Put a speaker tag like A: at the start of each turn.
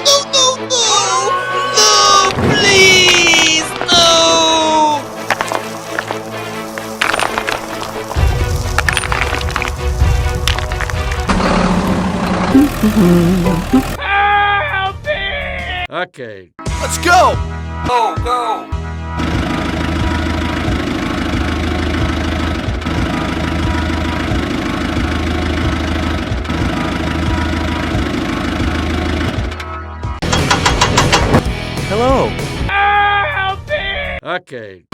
A: No, please, no! Help me! Okay.
B: Let's go!
A: Go!
B: Hello.
A: Help me! Okay.